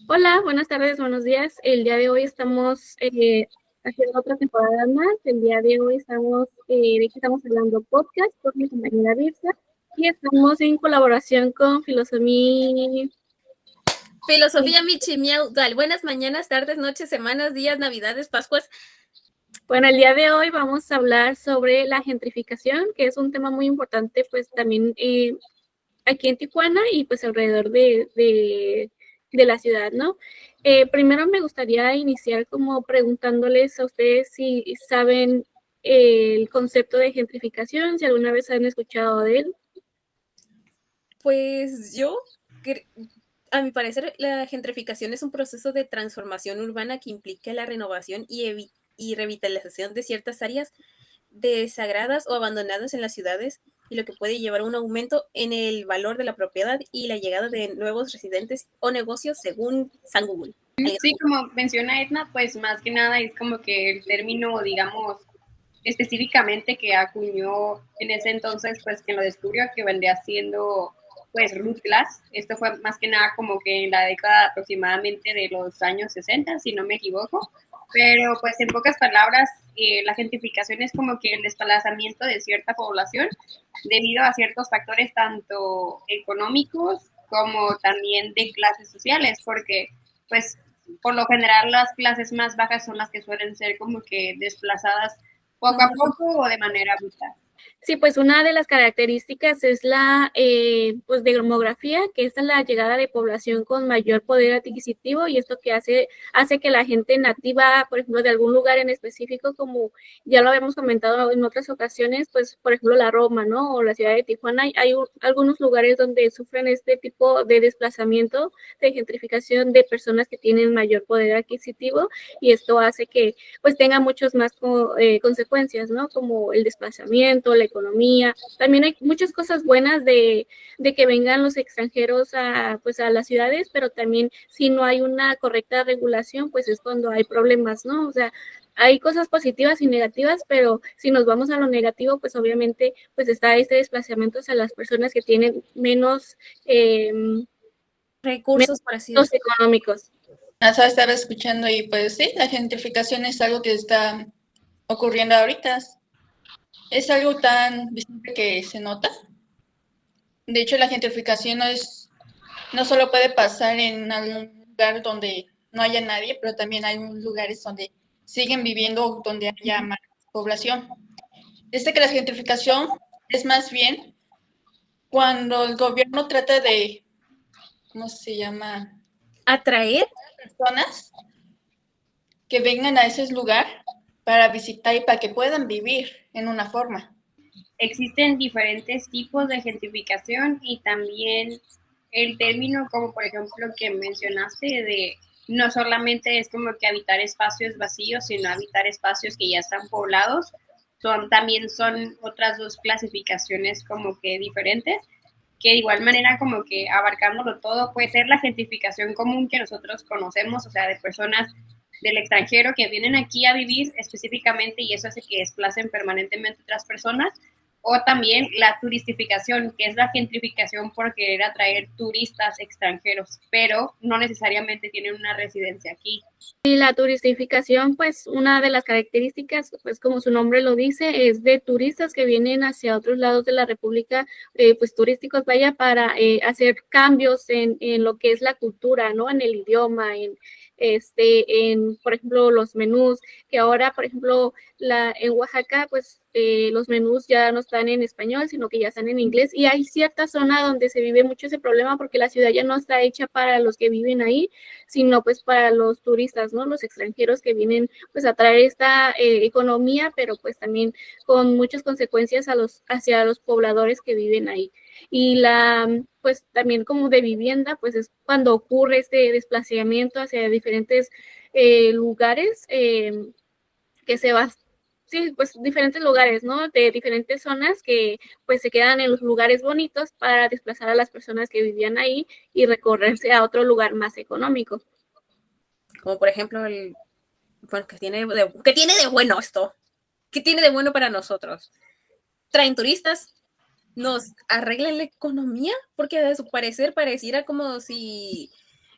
Hola, buenas tardes, buenos días. El día de hoy estamos haciendo otra temporada más. El día de hoy de hecho, estamos hablando podcast con mi compañera Virsa y estamos en colaboración con Filosofía. Filosofía Michimiaudal. Buenas mañanas, tardes, noches, semanas, días, navidades, pascuas. Bueno, el día de hoy vamos a hablar sobre la gentrificación, que es un tema muy importante, pues también aquí en Tijuana y pues alrededor de la ciudad, ¿no? Primero me gustaría iniciar como preguntándoles a ustedes si saben el concepto de gentrificación, si alguna vez han escuchado de él. Pues yo, a mi parecer, la gentrificación es un proceso de transformación urbana que implica la renovación y revitalización de ciertas áreas desagradas o abandonadas en las ciudades, y lo que puede llevar a un aumento en el valor de la propiedad y la llegada de nuevos residentes o negocios, según San Google. Sí, como menciona Edna, pues más que nada es como que el término, digamos, específicamente que acuñó en ese entonces, pues quien lo descubrió, que vendría siendo pues Ruth Glass. Esto fue más que nada como que en la década aproximadamente de los años 60, si no me equivoco. Pero pues en pocas palabras, la gentrificación es como que el desplazamiento de cierta población debido a ciertos factores tanto económicos como también de clases sociales, porque pues por lo general las clases más bajas son las que suelen ser como que desplazadas poco a poco o de manera brutal. Sí, pues una de las características es la pues demografía, que es la llegada de población con mayor poder adquisitivo y esto que hace que la gente nativa, por ejemplo, de algún lugar en específico, como ya lo habíamos comentado en otras ocasiones, pues por ejemplo la Roma, ¿no? O la ciudad de Tijuana, hay algunos lugares donde sufren este tipo de desplazamiento, de gentrificación de personas que tienen mayor poder adquisitivo y esto hace que pues tenga muchas más consecuencias, ¿no? Como el desplazamiento, la economía. También hay muchas cosas buenas de que vengan los extranjeros pues a las ciudades, pero también si no hay una correcta regulación, pues es cuando hay problemas, ¿no? O sea, hay cosas positivas y negativas, pero si nos vamos a lo negativo, pues obviamente pues está este desplazamiento hacia las personas que tienen Recursos, por así menos decirlo. económicos. Estaba escuchando y pues sí, la gentrificación es algo que está ocurriendo ahorita. Es algo tan visible que se nota. De hecho, la gentrificación no solo puede pasar en algún lugar donde no haya nadie, pero también hay lugares donde siguen viviendo, donde haya más población. Que la gentrificación es más bien cuando el gobierno trata de, ¿cómo se llama? Atraer Personas que vengan a ese lugar para visitar y para que puedan vivir en una forma. Existen diferentes tipos de gentrificación y también el término como por ejemplo que mencionaste de no solamente es como que habitar espacios vacíos, sino habitar espacios que ya están poblados. También son otras dos clasificaciones como que diferentes, que de igual manera como que abarcándolo todo puede ser la gentrificación común que nosotros conocemos, o sea, de personas del extranjero que vienen aquí a vivir específicamente y eso hace que desplacen permanentemente otras personas, o también la turistificación, que es la gentrificación por querer atraer turistas extranjeros, pero no necesariamente tienen una residencia aquí. Y la turistificación, pues una de las características, pues como su nombre lo dice, es de turistas que vienen hacia otros lados de la República, pues turísticos, vaya, para hacer cambios en lo que es la cultura, ¿no? En el idioma, por ejemplo, los menús, que ahora, por ejemplo, en Oaxaca, pues los menús ya no están en español, sino que ya están en inglés, y hay cierta zona donde se vive mucho ese problema porque la ciudad ya no está hecha para los que viven ahí, sino pues para los turistas, ¿no? Los extranjeros que vienen pues a traer esta economía, pero pues también con muchas consecuencias hacia los pobladores que viven ahí. Y pues también como de vivienda, pues es cuando ocurre este desplazamiento hacia diferentes lugares que se va, sí, pues diferentes lugares, ¿no? De diferentes zonas que pues se quedan en los lugares bonitos para desplazar a las personas que vivían ahí y recorrerse a otro lugar más económico. Como por ejemplo bueno, ¿qué tiene de bueno esto? ¿Qué tiene de bueno para nosotros? Traen turistas, nos arreglan la economía, porque a su parecer pareciera como si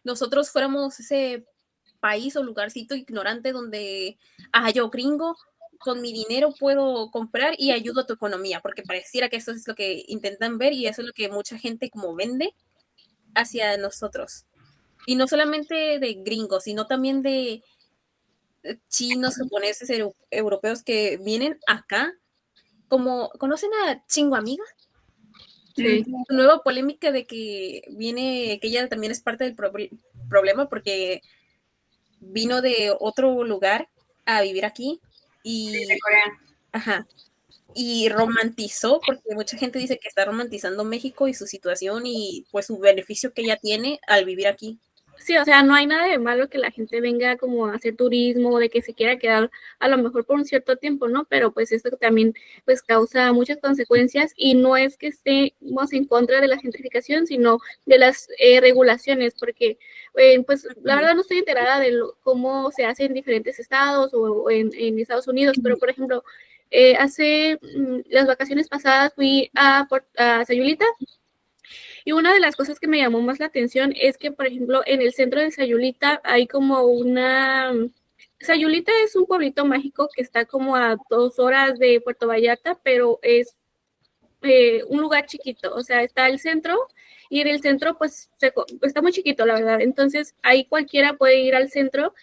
nosotros fuéramos ese país o lugarcito ignorante donde, yo gringo, con mi dinero puedo comprar y ayudo a tu economía, porque pareciera que eso es lo que intentan ver y eso es lo que mucha gente como vende hacia nosotros. Y no solamente de gringos, sino también de chinos, japoneses, europeos que vienen acá, como, ¿conocen a Chingo Amiga? Sí. Nueva polémica de que viene, que ella también es parte del problema porque vino de otro lugar a vivir aquí y, de Corea. ajá, y romantizó, porque mucha gente dice que está romantizando México y su situación y pues su beneficio que ella tiene al vivir aquí. Sí, o sea, no hay nada de malo que la gente venga como a hacer turismo, de que se quiera quedar a lo mejor por un cierto tiempo, ¿no? Pero pues esto también pues causa muchas consecuencias y no es que estemos en contra de la gentrificación, sino de las regulaciones, porque pues la verdad no estoy enterada de cómo se hace en diferentes estados o en Estados Unidos, pero por ejemplo, hace las vacaciones pasadas fui a Sayulita. Y una de las cosas que me llamó más la atención es que, por ejemplo, en el centro de Sayulita hay como una... Sayulita es un pueblito mágico que está como a 2 horas de Puerto Vallarta, pero es un lugar chiquito, o sea, está el centro y en el centro pues está muy chiquito, la verdad. Entonces ahí cualquiera puede ir al centro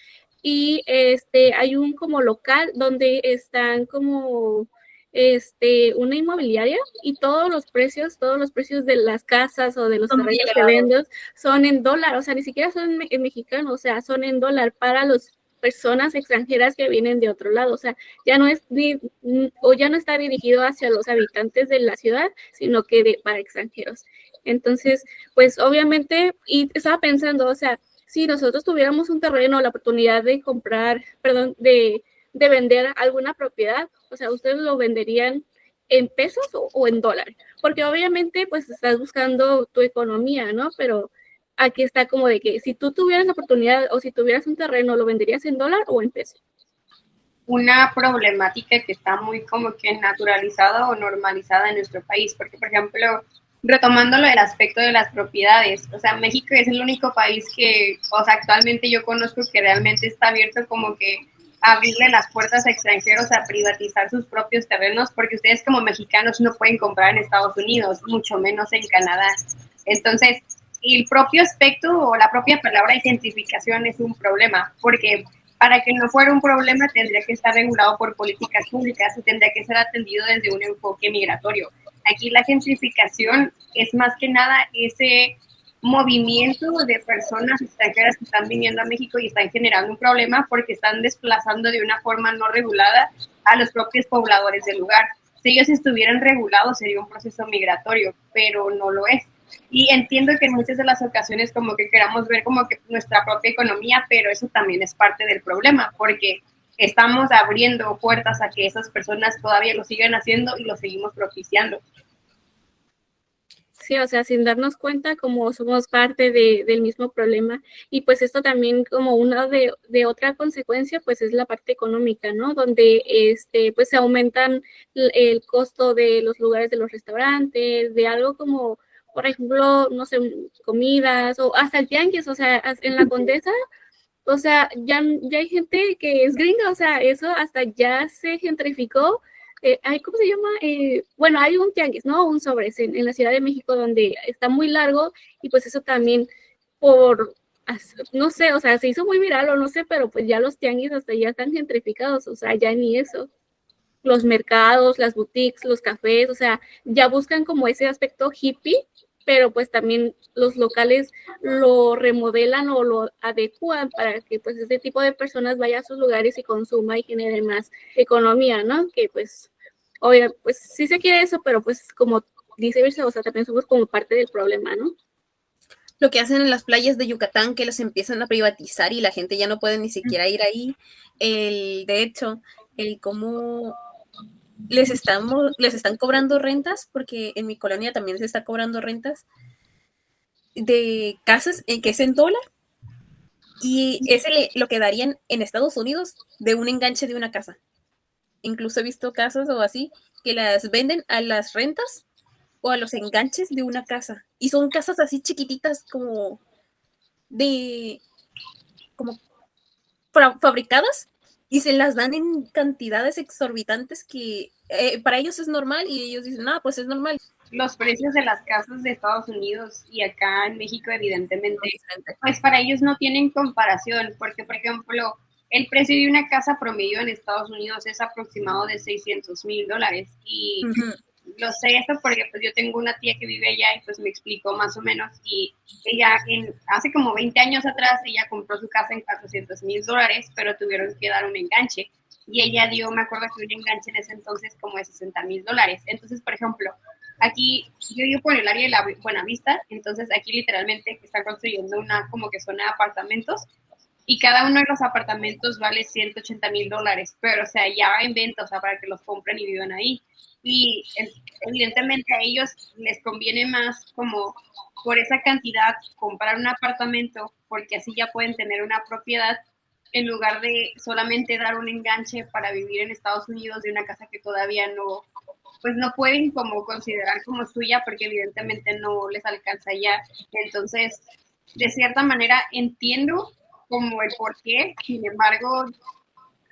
y hay un como local donde están como una inmobiliaria y todos los precios de las casas o de los terrenos que venden son en dólar, o sea, ni siquiera son en mexicano, o sea, son en dólar para las personas extranjeras que vienen de otro lado, o sea, ya no es ya no está dirigido hacia los habitantes de la ciudad, sino que para extranjeros. Entonces, pues obviamente, y estaba pensando, o sea, si nosotros tuviéramos un terreno, la oportunidad de comprar, perdón, de vender alguna propiedad, o sea, ustedes lo venderían en pesos o en dólares, porque obviamente pues estás buscando tu economía, ¿no? Pero aquí está como de que si tú tuvieras la oportunidad o si tuvieras un terreno, ¿lo venderías en dólar o en pesos? Una problemática que está muy como que naturalizada o normalizada en nuestro país, porque por ejemplo, retomando lo del aspecto de las propiedades, o sea, México es el único país que, o sea, actualmente yo conozco que realmente está abierto como que a abrirle las puertas a extranjeros a privatizar sus propios terrenos, porque ustedes como mexicanos no pueden comprar en Estados Unidos, mucho menos en Canadá. Entonces, el propio aspecto o la propia palabra identificación es un problema, porque para que no fuera un problema tendría que estar regulado por políticas públicas y tendría que ser atendido desde un enfoque migratorio. Aquí la gentrificación es más que nada ese movimiento de personas extranjeras que están viniendo a México y están generando un problema porque están desplazando de una forma no regulada a los propios pobladores del lugar. Si ellos estuvieran regulados sería un proceso migratorio, pero no lo es. Y entiendo que en muchas de las ocasiones como que queramos ver como que nuestra propia economía, pero eso también es parte del problema, porque estamos abriendo puertas a que esas personas todavía lo sigan haciendo y lo seguimos propiciando. Sí, o sea, sin darnos cuenta como somos parte del mismo problema. Y pues esto también como una de otra consecuencia, pues es la parte económica, ¿no? Donde pues se aumentan el costo de los lugares de los restaurantes, de algo como, por ejemplo, no sé, comidas o hasta el tianguis, o sea, en la Condesa. O sea, ya hay gente que es gringa, o sea, eso hasta ya se gentrificó. ¿Cómo se llama? Bueno, hay un tianguis, ¿no? Un Sobres en la Ciudad de México donde está muy largo y pues eso también no sé, o sea, se hizo muy viral o no sé, pero pues ya los tianguis hasta ya están gentrificados, o sea, ya ni eso. Los mercados, las boutiques, los cafés, o sea, ya buscan como ese aspecto hippie, pero pues también los locales lo remodelan o lo adecúan para que pues este tipo de personas vaya a sus lugares y consuma y genere más economía, ¿no? Que pues, oye, pues sí se quiere eso, pero pues como dice Virsa, o sea, también somos como parte del problema, ¿no? Lo que hacen en las playas de Yucatán, que las empiezan a privatizar y la gente ya no puede ni siquiera ir ahí. De hecho, el cómo les están cobrando rentas, porque en mi colonia también se está cobrando rentas de casas que es en dólar y es lo que darían en Estados Unidos de un enganche de una casa. Incluso he visto casas o así que las venden a las rentas o a los enganches de una casa y son casas así chiquititas como de como fabricadas y se las dan en cantidades exorbitantes que para ellos es normal y ellos dicen, ah, pues es normal. Los precios de las casas de Estados Unidos y acá en México, evidentemente, pues para ellos no tienen comparación, porque, por ejemplo, el precio de una casa promedio en Estados Unidos es aproximado de $600,000 y lo sé esto porque pues yo tengo una tía que vive allá y pues me explicó más o menos y ella hace como 20 años atrás ella compró su casa en $400,000, pero tuvieron que dar un enganche y ella dio, me acuerdo que un enganche en ese entonces como de $60,000. Entonces, por ejemplo, aquí yo vivo por el área de la Buenavista, entonces aquí literalmente están construyendo una como que zona de apartamentos y cada uno de los apartamentos vale $180,000, pero o sea, ya en venta, o sea, para que los compren y vivan ahí. Y evidentemente a ellos les conviene más como por esa cantidad comprar un apartamento, porque así ya pueden tener una propiedad en lugar de solamente dar un enganche para vivir en Estados Unidos de una casa que todavía no, pues no pueden como considerar como suya porque evidentemente no les alcanza ya. Entonces, de cierta manera entiendo como el por qué, sin embargo,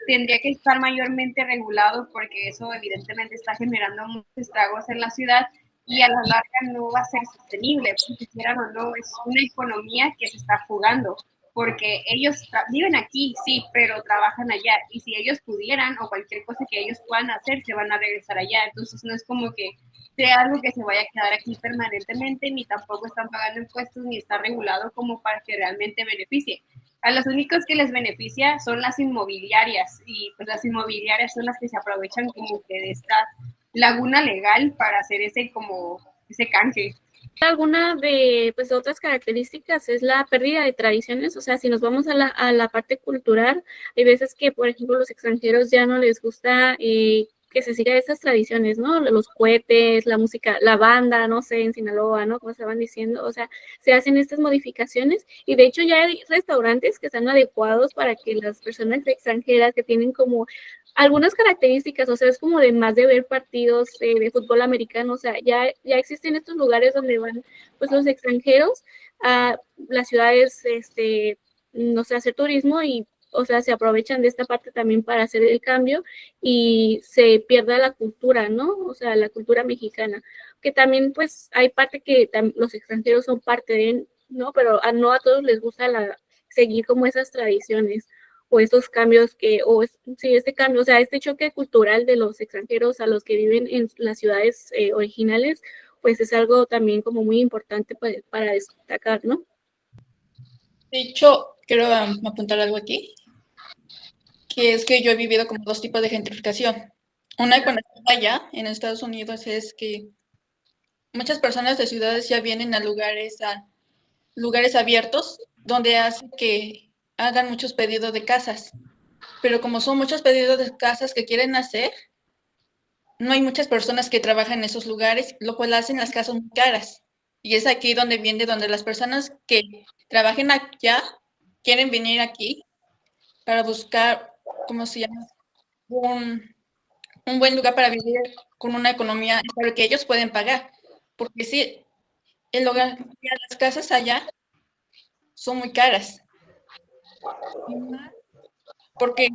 tendría que estar mayormente regulado porque eso evidentemente está generando muchos estragos en la ciudad y a la larga no va a ser sostenible, porque quieran o no, es una economía que se está fugando, porque ellos viven aquí, sí, pero trabajan allá, y si ellos pudieran o cualquier cosa que ellos puedan hacer, se van a regresar allá, entonces no es como que sea algo que se vaya a quedar aquí permanentemente, ni tampoco están pagando impuestos, ni está regulado como para que realmente beneficie. A los únicos que les beneficia son las inmobiliarias y pues las inmobiliarias son las que se aprovechan como que de esta laguna legal para hacer ese canje. Alguna de pues otras características es la pérdida de tradiciones, o sea, si nos vamos a la parte cultural, hay veces que, por ejemplo, los extranjeros ya no les gusta que se siga esas tradiciones, ¿no? Los cohetes, la música, la banda, no sé, en Sinaloa, ¿no? Como estaban diciendo, o sea, se hacen estas modificaciones y de hecho ya hay restaurantes que están adecuados para que las personas extranjeras que tienen como algunas características, o sea, es como de más de ver partidos de fútbol americano, o sea, ya existen estos lugares donde van pues los extranjeros a las ciudades, no sé, hacer turismo y, o sea, se aprovechan de esta parte también para hacer el cambio y se pierda la cultura, ¿no? O sea, la cultura mexicana, que también pues hay parte que los extranjeros son parte de, ¿no? Pero no a todos les gusta seguir como esas tradiciones o estos cambios sí, este cambio, o sea, este choque cultural de los extranjeros a los que viven en las ciudades originales, pues es algo también como muy importante para destacar, ¿no? De hecho, quiero apuntar algo aquí, que es que yo he vivido como dos tipos de gentrificación. Una cuando estaba allá en Estados Unidos es que muchas personas de ciudades ya vienen a lugares abiertos donde hace que hagan muchos pedidos de casas. Pero como son muchos pedidos de casas que quieren hacer, no hay muchas personas que trabajan en esos lugares, lo cual hacen las casas muy caras. Y es aquí donde viene, donde las personas que trabajen allá quieren venir aquí para buscar, ¿cómo se llama? Un buen lugar para vivir con una economía que ellos pueden pagar. Porque sí, el hogar, las casas allá son muy caras. Porque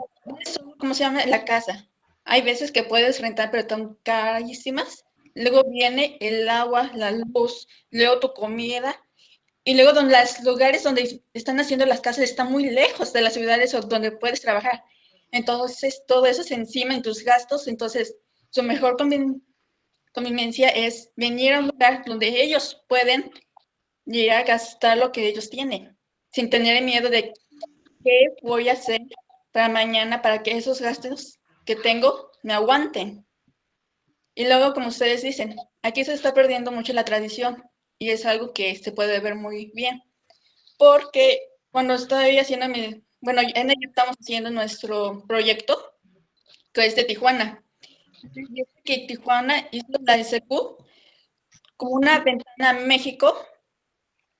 eso, ¿cómo se llama? La casa. Hay veces que puedes rentar, pero están carísimas. Luego viene el agua, la luz, luego tu comida. Y luego los lugares donde están haciendo las casas están muy lejos de las ciudades donde puedes trabajar. Entonces, todo eso es encima en tus gastos. Entonces, su mejor conveniencia es venir a un lugar donde ellos pueden llegar a gastar lo que ellos tienen, sin tener miedo de qué voy a hacer para mañana para que esos gastos que tengo me aguanten. Y luego, como ustedes dicen, aquí se está perdiendo mucho la tradición y es algo que se puede ver muy bien, porque cuando estoy haciendo bueno, en ello estamos haciendo nuestro proyecto, que es de Tijuana. Y es que Tijuana hizo la SQ como una ventana a México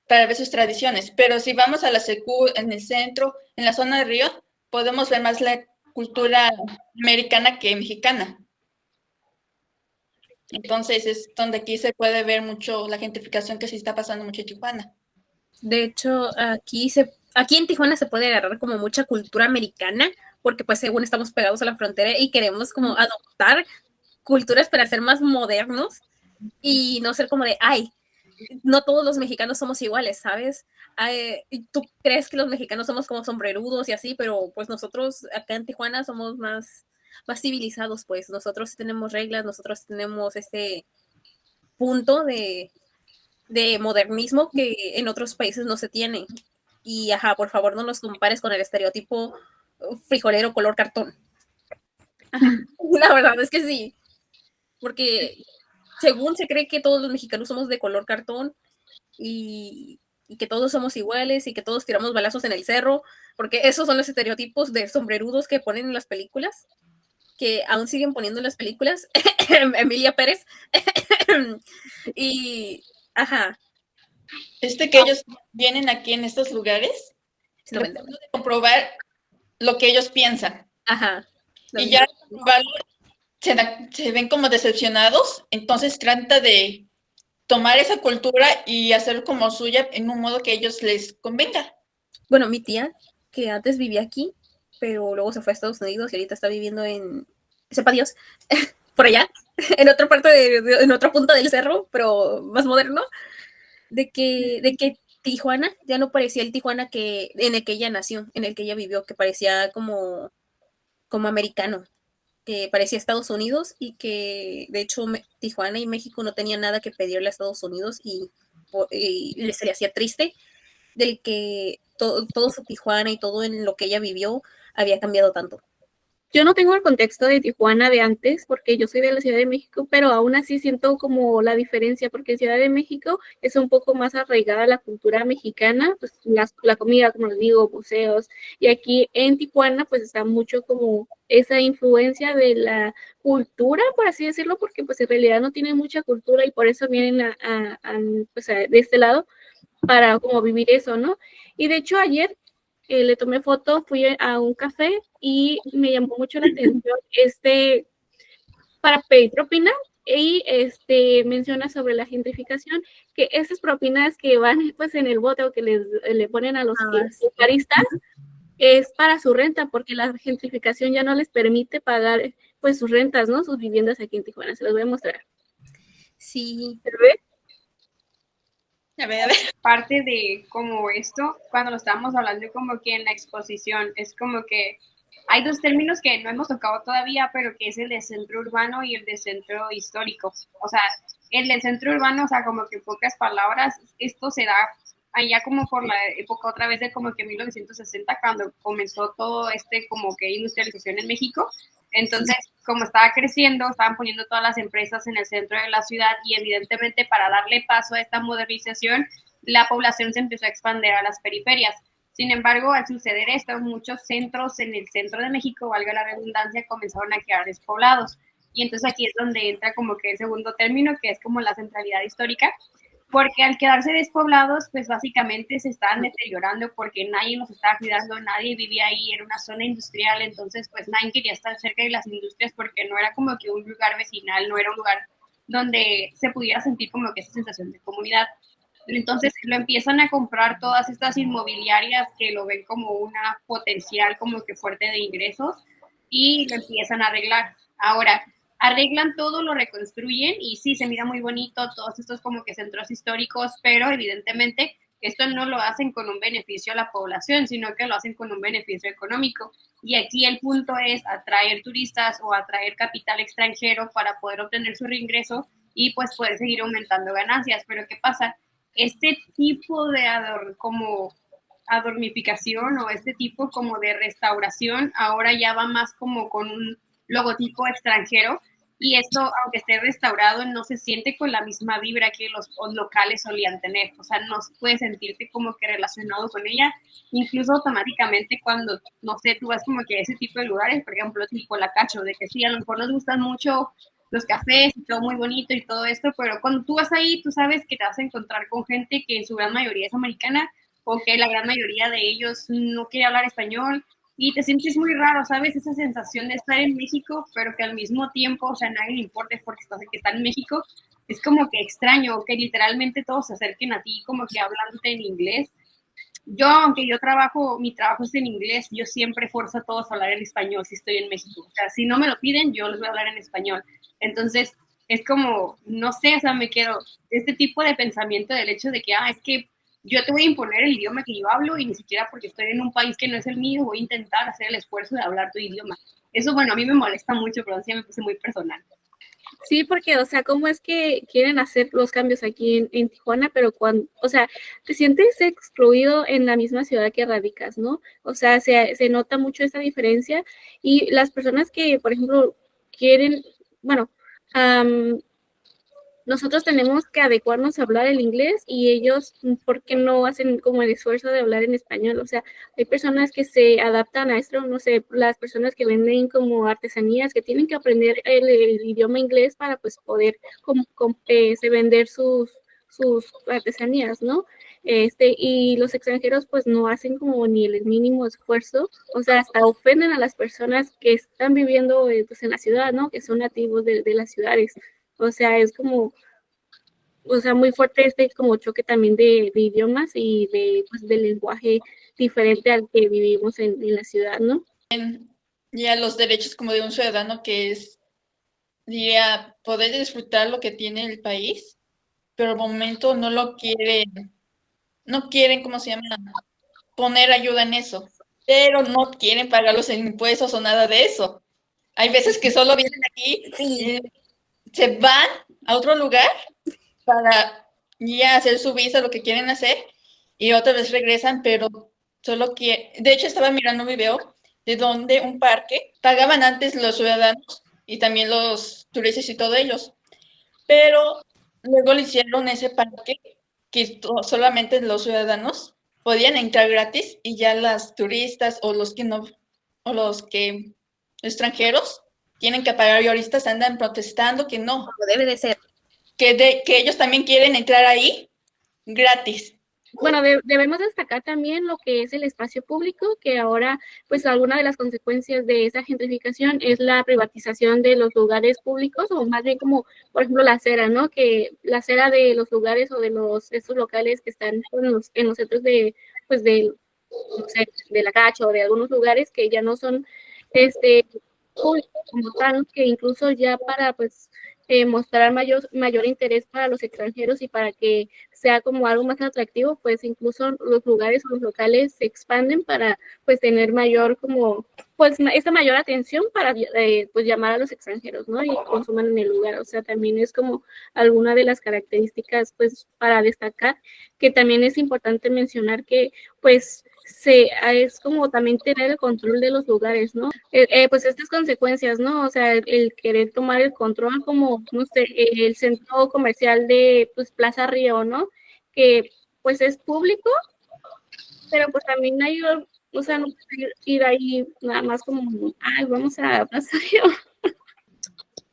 para ver sus tradiciones, pero si vamos a la SQ en el centro, en la zona de Río, podemos ver más la cultura americana que mexicana. Entonces es donde aquí se puede ver mucho la gentrificación que se está pasando mucho en Tijuana. De hecho, aquí en Tijuana se puede agarrar como mucha cultura americana, porque pues según estamos pegados a la frontera y queremos como adoptar culturas para ser más modernos y no ser como de, ay, no todos los mexicanos somos iguales, ¿sabes? Tú crees que los mexicanos somos como sombrerudos y así, pero pues nosotros acá en Tijuana somos más civilizados, pues nosotros tenemos reglas, nosotros tenemos este punto de modernismo que en otros países no se tiene. Y ajá, por favor no nos compares con el estereotipo frijolero color cartón. Ajá. La verdad es que sí, porque según se cree que todos los mexicanos somos de color cartón y que todos somos iguales y que todos tiramos balazos en el cerro, porque esos son los estereotipos de sombrerudos que ponen en las películas, que aún siguen poniendo en las películas. Emilia Pérez. Y, ajá. Que ellos vienen aquí en estos lugares, tratando de comprobar lo que ellos piensan. Ajá. Y ya comprobarlo, se ven como decepcionados, entonces trata de tomar esa cultura y hacerlo como suya en un modo que a ellos les convenga. Bueno, mi tía, que antes vivía aquí, pero luego se fue a Estados Unidos y ahorita está viviendo en, sepa Dios, por allá, en otra parte, en otra punta del cerro, pero más moderno, de que Tijuana ya no parecía el Tijuana en el que ella nació, en el que ella vivió, que parecía como americano, que parecía Estados Unidos y que de hecho Tijuana y México no tenían nada que pedirle a Estados Unidos y se le hacía triste del que todo su Tijuana y todo en lo que ella vivió había cambiado tanto. Yo no tengo el contexto de Tijuana de antes, porque yo soy de la Ciudad de México, pero aún así siento como la diferencia, porque Ciudad de México es un poco más arraigada a la cultura mexicana, pues la comida, como les digo, museos, y aquí en Tijuana pues está mucho como esa influencia de la cultura, por así decirlo, porque pues en realidad no tienen mucha cultura y por eso vienen de este lado para como vivir eso, ¿no? Y de hecho ayer le tomé foto, fui a un café y me llamó mucho la atención para pedir propina y menciona sobre la gentrificación que esas propinas que van pues en el bote o que le ponen a los baristas es para su renta porque la gentrificación ya no les permite pagar pues sus rentas, ¿no? Sus viviendas aquí en Tijuana, se los voy a mostrar. Sí. ¿Se ve? A ver. Parte de como esto, cuando lo estábamos hablando como que en la exposición, es como que hay dos términos que no hemos tocado todavía, pero que es el de centro urbano y el de centro histórico. O sea, el de centro urbano, o sea, como que en pocas palabras, esto se da allá como por la época otra vez de como que 1960, cuando comenzó todo como que industrialización en México. Entonces, como estaba creciendo, estaban poniendo todas las empresas en el centro de la ciudad y evidentemente para darle paso a esta modernización, la población se empezó a expandir a las periferias. Sin embargo, al suceder esto, muchos centros en el centro de México, valga la redundancia, comenzaron a quedar despoblados. Y entonces aquí es donde entra como que el segundo término, que es como la centralidad histórica, porque al quedarse despoblados, pues básicamente se estaban deteriorando porque nadie los estaba cuidando, nadie vivía ahí, era una zona industrial, entonces pues nadie quería estar cerca de las industrias porque no era como que un lugar vecinal, no era un lugar donde se pudiera sentir como que esa sensación de comunidad. Entonces lo empiezan a comprar todas estas inmobiliarias que lo ven como una potencial como que fuerte de ingresos y lo empiezan a arreglar. Ahora, arreglan todo, lo reconstruyen y sí, se mira muy bonito, todos estos como que centros históricos, pero evidentemente esto no lo hacen con un beneficio a la población, sino que lo hacen con un beneficio económico. Y aquí el punto es atraer turistas o atraer capital extranjero para poder obtener su reingreso y pues poder seguir aumentando ganancias. Pero ¿qué pasa? Este tipo de como adornificación o este tipo como de restauración ahora ya va más como con un logotipo extranjero y esto, aunque esté restaurado, no se siente con la misma vibra que los locales solían tener, o sea, no puedes sentirte como que relacionado con ella, incluso automáticamente cuando, no sé, tú vas como que a ese tipo de lugares, por ejemplo, tipo La Cacho, de que sí, a lo mejor nos gustan mucho los cafés y todo muy bonito y todo esto, pero cuando tú vas ahí, tú sabes que te vas a encontrar con gente que en su gran mayoría es americana o que la gran mayoría de ellos no quiere hablar español y te sientes muy raro, ¿sabes? Esa sensación de estar en México, pero que al mismo tiempo, o sea, nadie le importa porque están en México, es como que extraño que literalmente todos se acerquen a ti como que hablándote en inglés. Yo, aunque mi trabajo es en inglés, yo siempre forzo a todos a hablar en español si estoy en México. O sea, si no me lo piden, yo les voy a hablar en español. Entonces, es como, no sé, o sea, me quedo, este tipo de pensamiento del hecho de que, es que yo te voy a imponer el idioma que yo hablo y ni siquiera porque estoy en un país que no es el mío, voy a intentar hacer el esfuerzo de hablar tu idioma. Eso, bueno, a mí me molesta mucho, pero sí me puse muy personal. Sí, porque, o sea, ¿cómo es que quieren hacer los cambios aquí en Tijuana? Pero cuando, o sea, te sientes excluido en la misma ciudad que radicas, ¿no? O sea, se nota mucho esta diferencia y las personas que, por ejemplo, quieren, bueno, nosotros tenemos que adecuarnos a hablar el inglés y ellos, ¿por qué no hacen como el esfuerzo de hablar en español? O sea, hay personas que se adaptan a esto, no sé, las personas que venden como artesanías, que tienen que aprender el idioma inglés para pues poder vender sus artesanías, ¿no? Y los extranjeros pues no hacen como ni el mínimo esfuerzo, o sea, hasta ofenden a las personas que están viviendo pues en la ciudad, ¿no? Que son nativos de las ciudades. O sea, es como, o sea, muy fuerte como choque también de idiomas y pues, del lenguaje diferente al que vivimos en la ciudad, ¿no? Ya los derechos como de un ciudadano que es, diría, poder disfrutar lo que tiene el país, pero al momento no quieren, ¿cómo se llama? Poner ayuda en eso, pero no quieren pagar los impuestos o nada de eso. Hay veces que solo vienen aquí, se van a otro lugar para ya hacer su visa, lo que quieren hacer, y otra vez regresan, pero solo que, de hecho estaba mirando un video de donde un parque pagaban antes los ciudadanos y también los turistas y todos ellos, pero luego le hicieron ese parque que solamente los ciudadanos podían entrar gratis y ya las turistas o los que no, o los que extranjeros tienen que pagar y ahorita se andan protestando que no. Como debe de ser. Que ellos también quieren entrar ahí gratis. Bueno, debemos destacar también lo que es el espacio público, que ahora, pues, alguna de las consecuencias de esa gentrificación es la privatización de los lugares públicos, o más bien como, por ejemplo, la acera, ¿no? Que la acera de los lugares o de estos locales que están en los centros de, pues, no sé, de la Cacha o de algunos lugares que ya no son, públicos como tal, que incluso ya para, pues, mostrar mayor interés para los extranjeros y para que sea como algo más atractivo, pues incluso los lugares o los locales se expanden para pues tener mayor como, pues esta mayor atención para pues llamar a los extranjeros, ¿no? Y consuman en el lugar, o sea, también es como alguna de las características pues para destacar, que también es importante mencionar que pues es como también tener el control de los lugares, ¿no? Pues estas consecuencias, ¿no? O sea, el querer tomar el control como, no sé, el centro comercial de pues Plaza Río, ¿no? Que pues es público, pero pues también hay, o sea, no puedes ir ahí nada más como, ay, vamos a Plaza Río.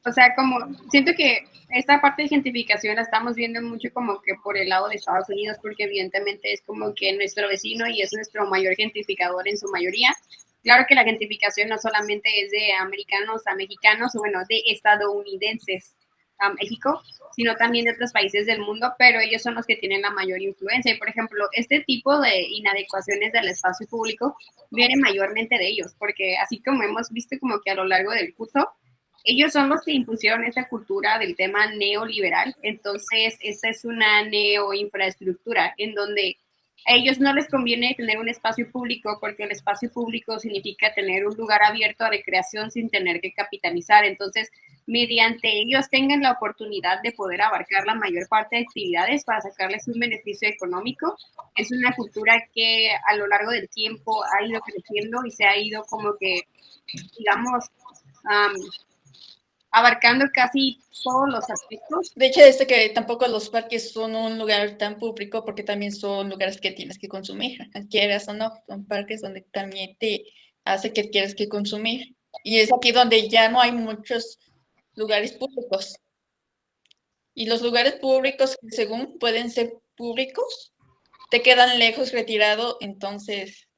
O sea, como siento que esta parte de gentrificación la estamos viendo mucho como que por el lado de Estados Unidos, porque evidentemente es como que nuestro vecino y es nuestro mayor gentrificador en su mayoría. Claro que la gentrificación no solamente es de americanos a mexicanos, o bueno, de estadounidenses a México, sino también de otros países del mundo, pero ellos son los que tienen la mayor influencia. Y, por ejemplo, este tipo de inadecuaciones del espacio público viene mayormente de ellos, porque así como hemos visto como que a lo largo del curso, ellos son los que impusieron esta cultura del tema neoliberal, entonces esta es una neoinfraestructura en donde a ellos no les conviene tener un espacio público porque el espacio público significa tener un lugar abierto a recreación sin tener que capitalizar, entonces mediante ellos tengan la oportunidad de poder abarcar la mayor parte de actividades para sacarles un beneficio económico, es una cultura que a lo largo del tiempo ha ido creciendo y se ha ido como que, digamos, abarcando casi todos los aspectos. De hecho, que tampoco los parques son un lugar tan público porque también son lugares que tienes que consumir, quieras o no, son parques donde también te hace que tienes que consumir. Y es aquí donde ya no hay muchos lugares públicos. Y los lugares públicos, según pueden ser públicos, te quedan lejos, retirado, entonces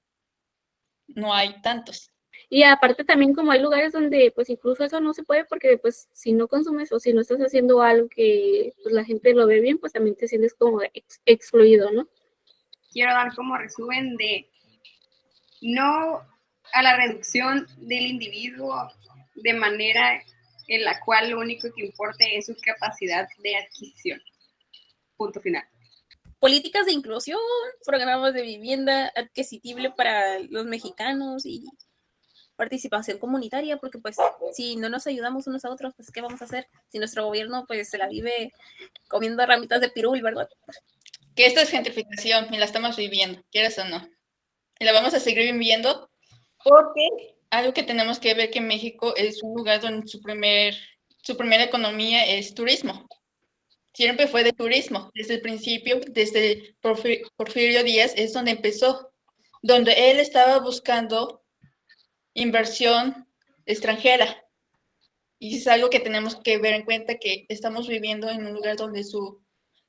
no hay tantos. Y aparte también como hay lugares donde pues incluso eso no se puede porque pues si no consumes o si no estás haciendo algo que pues, la gente lo ve bien, pues también te sientes como excluido, ¿no? Quiero dar como resumen de no a la reducción del individuo de manera en la cual lo único que importa es su capacidad de adquisición. Punto final. Políticas de inclusión, programas de vivienda adquisible para los mexicanos y participación comunitaria, porque pues si no nos ayudamos unos a otros, pues ¿qué vamos a hacer? Si nuestro gobierno pues se la vive comiendo ramitas de pirul, ¿verdad? Que esto es gentrificación y la estamos viviendo, quieras o no. Y la vamos a seguir viviendo porque algo que tenemos que ver que México es un lugar donde su primera economía es turismo. Siempre fue de turismo. Desde el principio, desde Porfirio Díaz, es donde empezó, donde él estaba buscando inversión extranjera. Y es algo que tenemos que ver en cuenta, que estamos viviendo en un lugar donde su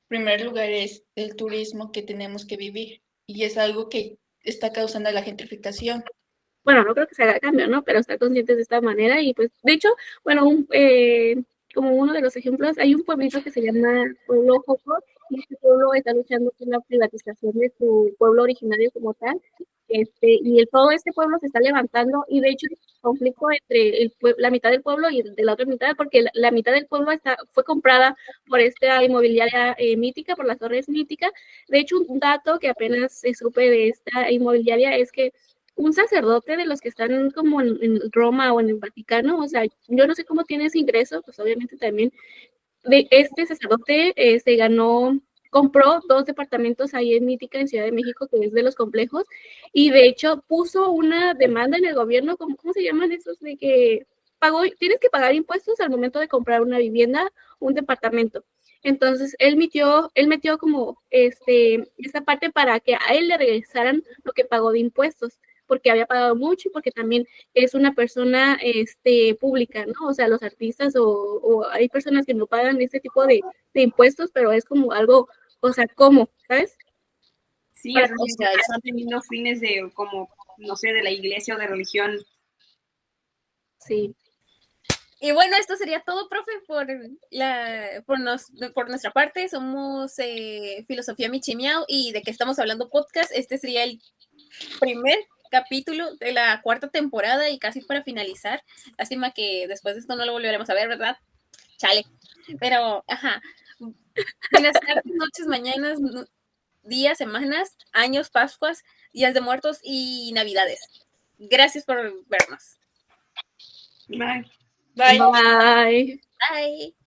primer lugar es el turismo que tenemos que vivir. Y es algo que está causando la gentrificación. Bueno, no creo que se haga cambio, ¿no? Pero estar conscientes de esta manera y pues, de hecho, bueno, como uno de los ejemplos, hay un pueblito que se llama Pueblo Joco y este pueblo está luchando por la privatización de su pueblo originario como tal. Y todo este pueblo se está levantando y de hecho hay conflicto entre la mitad del pueblo y de la otra mitad, porque la mitad del pueblo fue comprada por esta inmobiliaria mítica, por las torres míticas. De hecho, un dato que apenas se supe de esta inmobiliaria es que un sacerdote de los que están como en Roma o en el Vaticano, o sea, yo no sé cómo tiene ese ingreso, pues obviamente también de este sacerdote se compró 2 departamentos ahí en Mítica, en Ciudad de México, que es de los complejos, y de hecho puso una demanda en el gobierno, ¿cómo se llaman esos? De que tienes que pagar impuestos al momento de comprar una vivienda, un departamento. Entonces, él metió como esta parte para que a él le regresaran lo que pagó de impuestos, porque había pagado mucho y porque también es una persona pública, ¿no? O sea, los artistas o hay personas que no pagan este tipo de impuestos, pero es como algo, o sea, ¿cómo? ¿Sabes? Sí, o sea, están teniendo fines de como, no sé, de la iglesia o de religión. Sí. Y bueno, esto sería todo, profe, por nuestra parte. Somos Filosofía Michimiao y de qué estamos hablando podcast. Este sería el primer capítulo de la 4ª temporada y casi para finalizar. Lástima que después de esto no lo volveremos a ver, ¿verdad? Chale. Pero, ajá. Buenas tardes, noches, mañanas, días, semanas, años, Pascuas, días de muertos y Navidades. Gracias por vernos. Bye. Bye. Bye. Bye.